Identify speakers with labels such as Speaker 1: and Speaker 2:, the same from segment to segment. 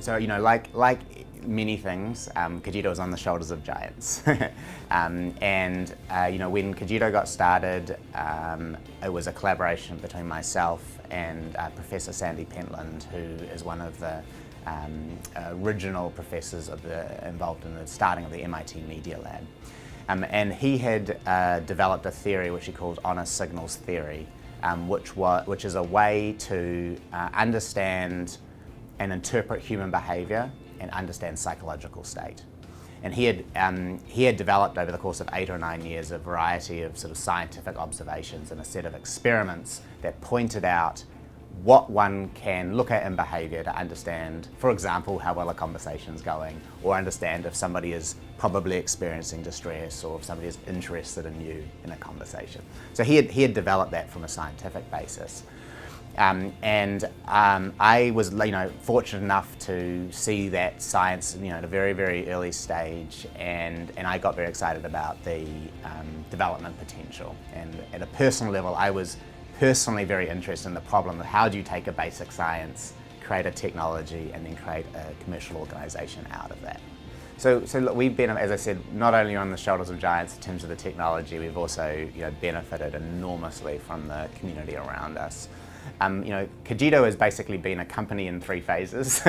Speaker 1: So, like many things, Cogito is on the shoulders of giants. When Cogito got started, it was a collaboration between myself and Professor Sandy Pentland, who is one of the original professors involved in the starting of the MIT Media Lab. And he had developed a theory which he called honest signals theory, which is a way to understand and interpret human behaviour and understand psychological state. And he had developed over the course of 8 or 9 years a variety of sort of scientific observations and a set of experiments that pointed out what one can look at in behaviour to understand, for example, how well a conversation's going, or understand if somebody is probably experiencing distress, or if somebody is interested in you in a conversation. So he had developed that from a scientific basis. I was fortunate enough to see that science at a very, very early stage, and I got very excited about the development potential. And at a personal level, I was personally very interested in the problem of how do you take a basic science, create a technology, and then create a commercial organisation out of that. So look, we've been, as I said, not only on the shoulders of giants in terms of the technology, we've also benefited enormously from the community around us. Cogito has basically been a company in 3 phases.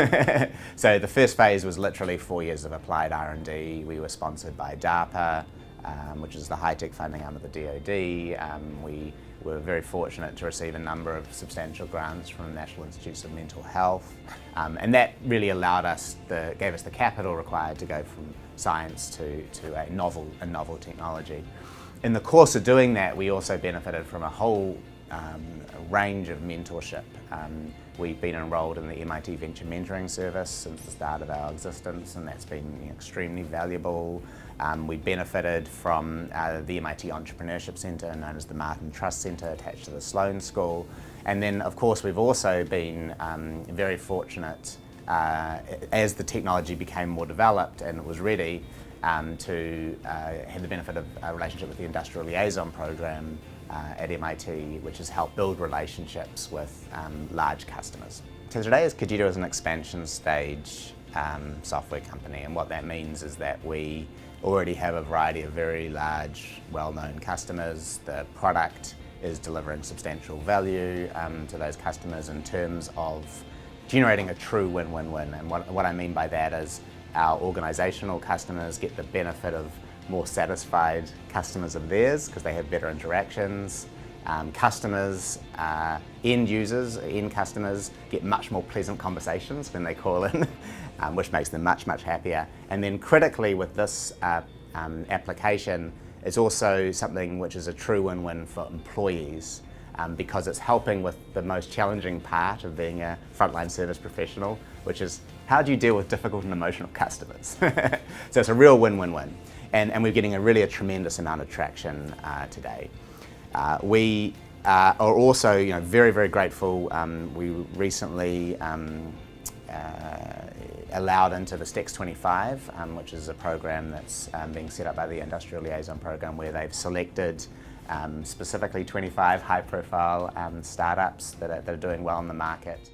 Speaker 1: So the first phase was literally 4 years of applied R&D. We were sponsored by DARPA, which is the high-tech funding arm of the DoD. We were very fortunate to receive a number of substantial grants from National Institutes of Mental Health, and that really allowed us, gave us the capital required to go from science to a novel technology. In the course of doing that, we also benefited from a whole range of mentorship. We've been enrolled in the MIT Venture Mentoring Service since the start of our existence, and that's been extremely valuable. We benefited from the MIT Entrepreneurship Centre, known as the Martin Trust Centre, attached to the Sloan School. And then, of course, we've also been very fortunate as the technology became more developed and it was ready to have the benefit of a relationship with the Industrial Liaison Program at MIT, which has helped build relationships with large customers. So today Cogito is an expansion stage software company, and what that means is that we already have a variety of very large, well-known customers. The product is delivering substantial value to those customers in terms of generating a true win-win-win. And what I mean by that is our organisational customers get the benefit of more satisfied customers of theirs because they have better interactions. Customers, end users, end customers get much more pleasant conversations when they call in, which makes them much, much happier. And then critically with this application, it's also something which is a true win-win for employees because it's helping with the most challenging part of being a frontline service professional, which is how do you deal with difficult and emotional customers? So it's a real win-win-win. And we're getting a tremendous amount of traction today. We are also very, very grateful. We recently allowed into the STEX 25, which is a program that's being set up by the Industrial Liaison Program, where they've selected specifically 25 high-profile startups that are doing well in the market.